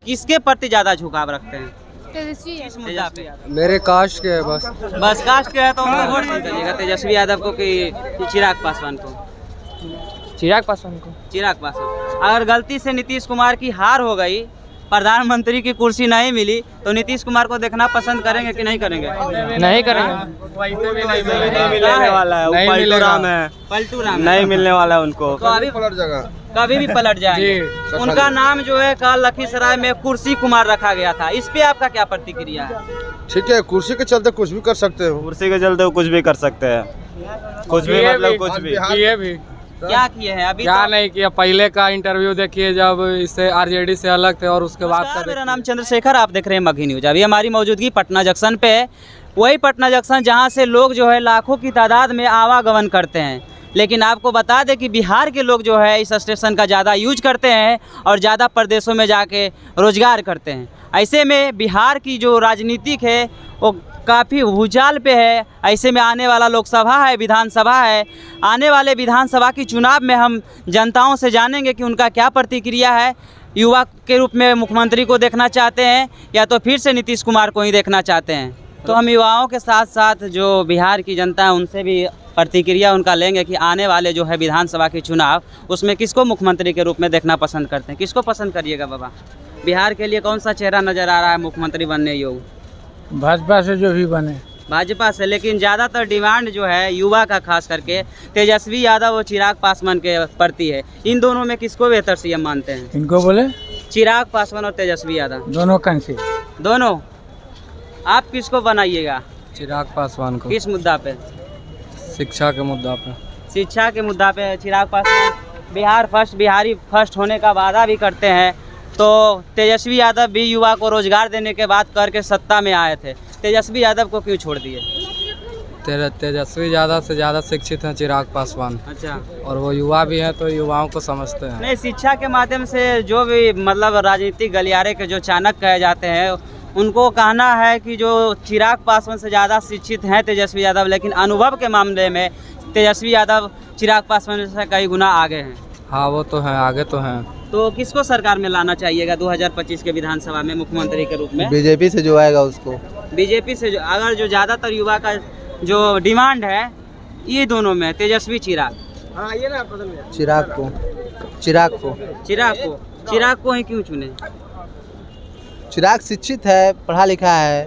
किसके प्रति ज्यादा झुकाव रखते हैं? किस मुद्दा पे? मेरे कास्ट के है बस कास्ट के है तो उनको वोट नहीं करिएगा, तेजस्वी यादव को कि चिराग पासवान को? चिराग पासवान को। चिराग पासवान। अगर गलती से नीतीश कुमार की हार हो गई, प्रधानमंत्री की कुर्सी नहीं मिली, तो नीतीश कुमार को देखना पसंद करेंगे कि नहीं करेंगे? नहीं करेंगे। नहीं मिलने वाला है, वो पलटू राम है। पलटू राम नहीं मिलने वाला है उनको। तो अभी कभी भी पलट जाएंगे। उनका नाम जो है कल लखीसराय में कुर्सी कुमार रखा गया था, इस पे आपका क्या प्रतिक्रिया है? ठीक है, कुर्सी के चलते कुछ भी कर सकते हो। कुर्सी के चलते वो कुछ भी कर सकते हैं, कुछ भी मतलब कुछ भी। किए भी क्या किए हैं अभी? क्या तो नहीं किया। पहले का इंटरव्यू देखिए जब इससे आरजेडी से अलग थे और उसके बाद का मेरा नाम चंद्रशेखर, आप देख रहे हैं मगही न्यूज। अभी हमारी मौजूदगी पटना जंक्शन पे है, वही पटना जंक्शन जहां से लोग जो है लाखों की तादाद में आवागमन करते हैं। लेकिन आपको बता दें कि बिहार के लोग जो है इस स्टेशन का ज़्यादा यूज करते हैं और ज़्यादा प्रदेशों में जाके रोजगार करते हैं। ऐसे में बिहार की जो राजनीतिक है वो काफ़ी भूचाल पे है। ऐसे में आने वाला लोकसभा है, विधानसभा है, आने वाले विधानसभा की चुनाव में हम जनताओं से जानेंगे कि उनका क्या प्रतिक्रिया है। युवा के रूप में मुख्यमंत्री को देखना चाहते हैं या तो फिर से नीतीश कुमार को ही देखना चाहते हैं। तो हम युवाओं के साथ साथ जो बिहार की जनता है उनसे भी प्रतिक्रिया उनका लेंगे कि आने वाले जो है विधानसभा के चुनाव, उसमें किसको मुख्यमंत्री के रूप में देखना पसंद करते हैं? किसको पसंद करिएगा बाबा? बिहार के लिए कौन सा चेहरा नज़र आ रहा है मुख्यमंत्री बनने योग्य? भाजपा से जो भी बने। भाजपा से, लेकिन ज़्यादातर डिमांड जो है युवा का खास करके तेजस्वी यादव और चिराग पासवान के प्रति है। इन दोनों में किसको बेहतर सीएम मानते हैं? इनको बोले चिराग पासवान और तेजस्वी यादव दोनों कंसी। दोनों। आप किसको बनाइएगा? चिराग पासवान को। किस मुद्दा पे? शिक्षा के मुद्दा पे। शिक्षा के मुद्दा पे चिराग पासवान बिहार फर्स्ट, बिहारी फर्स्ट होने का वादा भी करते हैं। तो तेजस्वी यादव भी युवा को रोजगार देने के बाद करके सत्ता में आए थे, तेजस्वी यादव को क्यों छोड़ दिए? तेजस्वी ज़्यादा से ज़्यादा शिक्षित हैं चिराग पासवान। अच्छा। और वो युवा भी हैं तो युवाओं को समझते हैं। नहीं, शिक्षा के माध्यम से जो भी मतलब राजनीतिक गलियारे के जो चाणक्य कहे जाते हैं, उनको कहना है कि जो चिराग पासवान से ज़्यादा शिक्षित हैं तेजस्वी यादव, लेकिन अनुभव के मामले में तेजस्वी यादव चिराग पासवान से कई गुना आगे हैं। हाँ वो तो हैं, आगे तो हैं। तो किसको सरकार में लाना चाहिएगा 2025 के विधानसभा में मुख्यमंत्री के रूप में? बीजेपी से जो आएगा उसको। बीजेपी से जो, अगर जो ज़्यादातर युवा का जो डिमांड है ये दोनों में तेजस्वी चिराग। हाँ ये ना चिराग को। चिराग को। चिराग को। चिराग को ही क्यों चुने? चिराग शिक्षित है, पढ़ा लिखा है।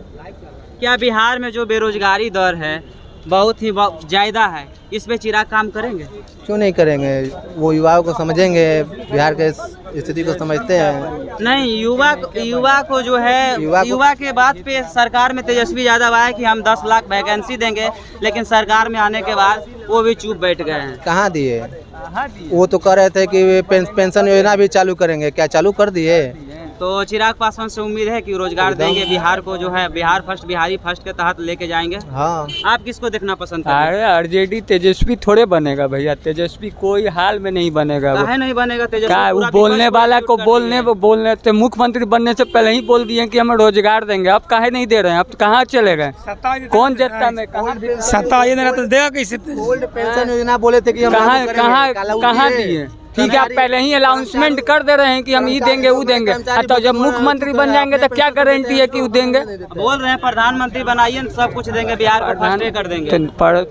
क्या बिहार में जो बेरोजगारी दर है बहुत ही ज़्यादा है, इस पे चिराग काम करेंगे? क्यों नहीं करेंगे? वो युवाओं को समझेंगे, बिहार के स्थिति को समझते हैं। नहीं, युवा को जो है युवा के बात पे सरकार में तेजस्वी यादव आए कि हम 10 लाख वैकेंसी देंगे, लेकिन सरकार में आने के बाद वो भी चुप बैठ गए हैं। कहाँ दिए? वो तो कह रहे थे कि पेंशन योजना भी चालू करेंगे, क्या चालू कर दिए? तो चिराग पासवान से उम्मीद है कि रोजगार देंगे, बिहार को जो है बिहार फर्स्ट, बिहारी फर्स्ट के तहत लेके जाएंगे। हाँ। आप किसको देखना पसंद करेंगे? अरे आरजेडी तेजस्वी थोड़े बनेगा भैया, तेजस्वी कोई हाल में नहीं बनेगा। काहे नहीं बनेगा तेजस्वी? क्या वो बोलने वाला को बोलने थे, मुख्यमंत्री बनने से पहले ही बोल दिए कि हम रोजगार देंगे। अब काहे नहीं दे रहे हैं? अब कहाँ चले गए? कौन जनता में सत्ता ये नहीं तो देगा कैसे? ओल्ड पेंशन योजना बोले थे कि हम कहाँ दिए? ठीक है, आप पहले ही अनाउंसमेंट कर दे रहे हैं कि हम ये देंगे वो देंगे, तो जब मुख्यमंत्री बन जाएंगे तो क्या गारंटी है कि वो देंगे? बोल रहे हैं प्रधानमंत्री बनाइए, सब कुछ देंगे, बिहार को फर्स्ट कर देंगे।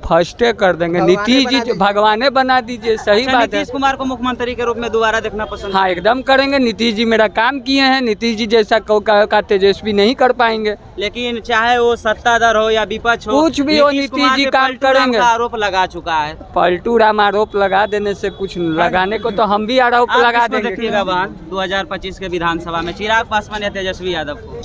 फर्स्ट कर देंगे। नीतीश जी भगवाने बना दीजिए, सही बात है। नीतीश कुमार को मुख्यमंत्री के रूप में दोबारा देखना पसंद? हाँ एकदम करेंगे। नीतीश जी मेरा काम किए हैं, नीतीश जी जैसा का तेजस्वी नहीं कर पाएंगे। लेकिन चाहे वो सत्ताधार हो या विपक्ष हो, कुछ भी हो, नीतीश जी काम करेंगे। आरोप लगा चुका है पलटू राम। आरोप लगा देने से कुछ लगाने को तो हम भी आरोप लगा देंगे। देखिएगा बात 2025 के विधानसभा में चिराग पासवान या तेजस्वी यादव को?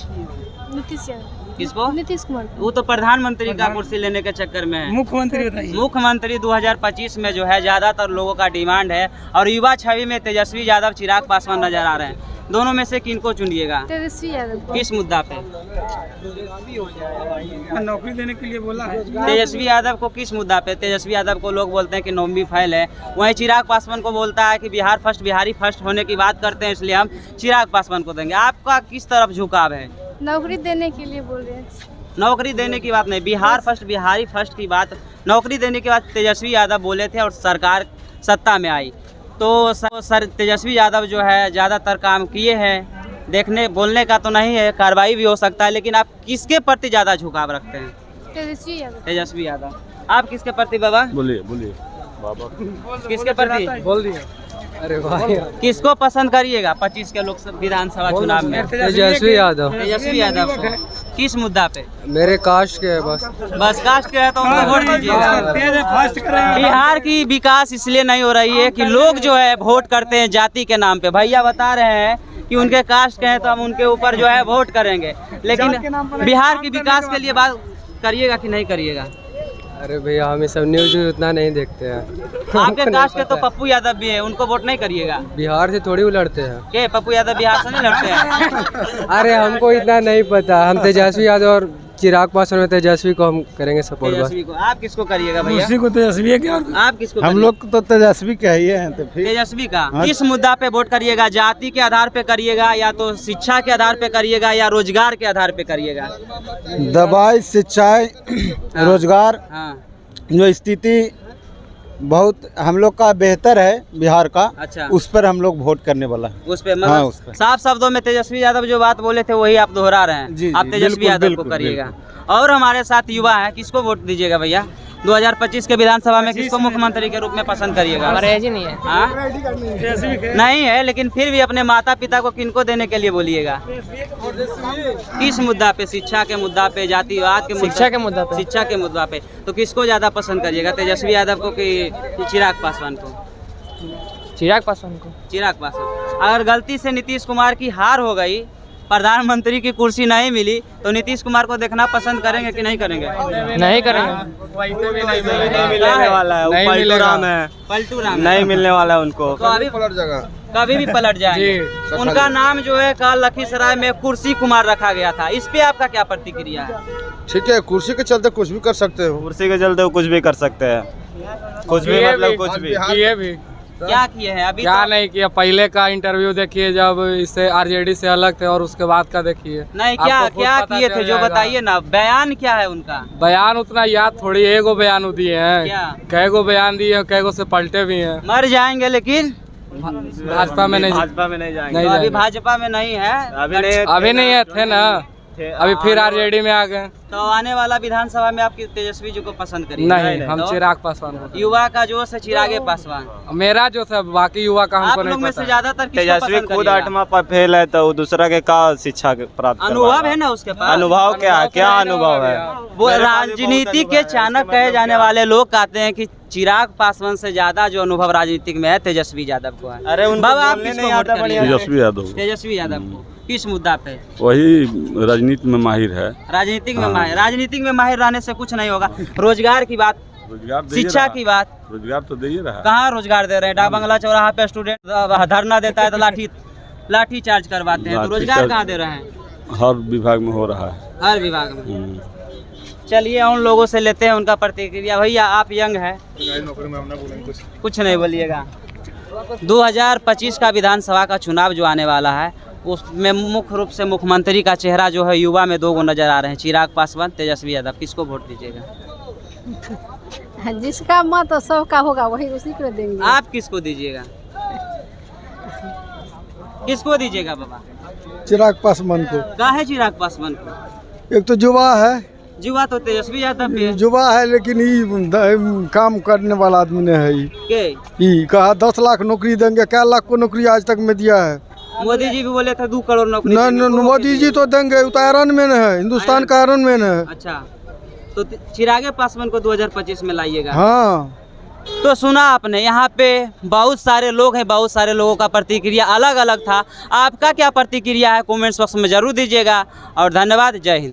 नीतीश यादव। किसको? नीतीश कुमार। वो तो प्रधानमंत्री का कुर्सी लेने के चक्कर में है। मुख्यमंत्री बताइए। मुख्यमंत्री 2025 में जो है ज्यादातर लोगों का डिमांड है, और युवा छवि में तेजस्वी यादव, चिराग पासवान नजर आ रहे हैं। दोनों में से किनको चुनिएगा? तेजस्वी यादव। किस मुद्दा पे? नौकरी देने के लिए बोला है। तेजस्वी यादव को किस मुद्दा पे? तेजस्वी यादव को लोग बोलते हैं कि नौवीं फाइल है, वहीं चिराग पासवान को बोलता है कि बिहार फर्स्ट, बिहारी फर्स्ट होने की बात करते हैं, इसलिए हम चिराग पासवान को देंगे। आपका किस तरफ झुकाव है? नौकरी देने के लिए बोल रहे हैं। नौकरी देने की बात नहीं, बिहार फर्स्ट, बिहारी फर्स्ट की बात। नौकरी देने की बात तेजस्वी यादव बोले थे और सरकार सत्ता में आई, तो सर तेजस्वी यादव जो है ज़्यादातर काम किए हैं देखने बोलने का तो नहीं है, कार्रवाई भी हो सकता है, लेकिन आप किसके प्रति ज़्यादा झुकाव रखते हैं? तेजस्वी यादव। तेजस्वी यादव। आप किसके प्रति बाबा? बोलिए बोलिए बाबा। किसके प्रति? बोल दिए। अरे वाह, किसको पसंद करिएगा 25 के लोकसभा विधानसभा चुनाव में? तेजस्वी यादव। तेजस्वी यादव को। किस मुद्दा पे? मेरे कास्ट के है बस कास्ट के है तो उनको वोट दीजिएगा। बिहार की विकास इसलिए नहीं हो रही है कि लोग जो है वोट करते हैं जाति के नाम पे। भैया बता रहे हैं कि उनके कास्ट के हैं तो हम उनके ऊपर जो है वोट करेंगे, लेकिन बिहार की विकास के लिए बात करिएगा कि नहीं करिएगा? अरे भैया हम सब न्यूज उतना नहीं देखते हैं। आपके कास्ट के तो पप्पू यादव भी है, उनको वोट नहीं करिएगा? बिहार से थोड़ी लड़ते हैं। के पप्पू यादव बिहार से नहीं लड़ते हैं? अरे हमको इतना नहीं पता, हम तेजस्वी यादव और चिराग पासवान में तेजस्वी को हम करेंगे सपोर्ट। तेजस्वी को। आप किसको करिएगा भैया? को तेजस्वी है क्या? आप किसको? हम लोग तो तेजस्वी के ही हैं, तो फिर तेजस्वी का। किस मुद्दा पे वोट करिएगा? जाति के आधार पे करिएगा, या तो शिक्षा के आधार पे करिएगा, या रोजगार के आधार पे करिएगा? दवाई, सिंचाई, रोजगार, हाँ। जो स्थिति बहुत हम लोग का बेहतर है बिहार का, अच्छा। उस पर हम लोग वोट करने वाला है। उस पे हाँ, मतलब उस पे। साफ शब्दों में तेजस्वी यादव जो बात बोले थे वही आप दोहरा रहे हैं। जी, आप जी, तेजस्वी बिल्कुल, यादव को बिल्कुल, करिएगा। और हमारे साथ युवा है, किसको वोट दीजिएगा भैया? 2025 के विधानसभा में किसको मुख्यमंत्री के रूप में पसंद करिएगा? ही नहीं है। हाँ? नहीं है, लेकिन फिर भी अपने माता पिता को किनको देने के लिए बोलिएगा? किस मुद्दा पे? शिक्षा के मुद्दा पे, जातिवाद के शिक्षा के मुद्दा पे। शिक्षा के मुद्दा पे तो किसको ज्यादा पसंद करिएगा? तेजस्वी यादव को कि चिराग पासवान को? चिराग पासवान को। चिराग पासवान। अगर गलती से नीतीश कुमार की हार हो गई, प्रधानमंत्री की कुर्सी नहीं मिली, तो नीतीश कुमार को देखना पसंद करेंगे कि नहीं करेंगे? नहीं करेंगे। नहीं मिलने वाला है, वो पलटू राम है। पलटू राम नहीं मिलने वाला है उनको। तो अभी कभी भी पलट जाएंगे। उनका नाम जो है कल लखीसराय में कुर्सी कुमार रखा गया था, इस पे आपका क्या प्रतिक्रिया है? ठीक है, कुर्सी के चलते कुछ भी कर सकते हो। कुर्सी के चलते वो कुछ भी कर सकते हैं, कुछ भी मतलब कुछ भी। ये भी क्या किए हैं अभी? क्या तो नहीं किया। पहले का इंटरव्यू देखिए जब इससे आरजेडी से अलग थे, और उसके बाद का देखिए। नहीं, क्या आपको खुद क्या पता किए चल थे जो जाएगा। बताइए ना। बयान क्या है उनका? बयान उतना याद थोड़ी, एगो बयान दिए हैं। क्या? कैगो बयान दिए हैं, कैगो से पलटे भी हैं। मर जाएंगे, लेकिन भाजपा में नहीं। भाजपा में नहीं जाएंगे। नहीं तो अभी जाएंगे। भाजपा में नहीं है। अभी नहीं है, थे ना, अभी फिर आरजेडी में आ गए। तो आने वाला विधानसभा में आपकी तेजस्वी जी को पसंद करिए? नहीं, हम तो चिराग पासवान को। युवा का जोश है चिरागे पासवान। मेरा जो था, बाकी युवा का आप हमको लोग नहीं में से पता। ज्यादातर किसको तेजस्वी पसंद खुद करिएगा? 8वां पर फेल है, तो दूसरा के का शिक्षा प्राप्त अनुभव है ना उसके पास। अनुभव क्या अनुभव है? वो राजनीति के चाणक्य कहे जाने वाले लोग कहते हैं कि चिराग पासवान से ज्यादा जो अनुभव राजनीतिक में है तेजस्वी यादव को है। अरे उनको बाबा आप बोलने किसको नहीं वोट आता बढ़िया। करिएगा? तेजस्वी यादव तेजस्वी यादव को। किस मुद्दा पे? वही राजनीति में माहिर है। राजनीतिक में हाँ। माहिर। राजनीतिक में माहिर रहने से कुछ नहीं होगा। रोजगार की बात, रोजगार दे ही शिक्षा रहा। की बात, रोजगार तो दे ही रहा है। कहाँ रोजगार दे रहे हैं? डाक बंगला चौराहा पे स्टूडेंट धरना देता है तो लाठी चार्ज करवाते हैं, तो लाठी रोजगार चार्ज- कहाँ दे रहे हैं? हर विभाग में हो रहा है। हर विभाग में। चलिए उन लोगों से लेते हैं उनका प्रतिक्रिया। भैया आप यंग है, कुछ नहीं बोलिएगा। 2025 का विधानसभा का चुनाव जो आने वाला है, उसमें मुख्य रूप से मुख्यमंत्री का चेहरा जो है युवा में 2 गो नजर आ रहे हैं, चिराग पासवान, तेजस्वी यादव। किसको वोट दीजिएगा? जिसका मत सबका होगा वही उसी को देंगे। आप किसको दीजिएगा? किसको दीजिएगा बाबा? चिराग पासवान को। काहे चिराग पासवान को? एक तो युवा है, युवा तो तेजस्वी यादव भी है। युवा है, लेकिन ये काम करने वाला आदमी नहीं है। के ये कहा 10 लाख नौकरी देंगे, क्या लाख को नौकरी आज तक में दिया है? मोदी जी भी बोले थे 2 करोड़ नौकरी न देंगे, तो मोदी जी तो देंगे, वो तो आयरन मैन है, हिंदुस्तान का आयरन मैन है। अच्छा, तो चिरागे पासवान को 2025 में लाइएगा। हाँ, तो सुना आपने, यहाँ पे बहुत सारे लोग हैं, बहुत सारे लोगों का प्रतिक्रिया अलग अलग था। आपका क्या प्रतिक्रिया है कमेंट्स बॉक्स में जरूर दीजिएगा। और धन्यवाद। जय हिंद।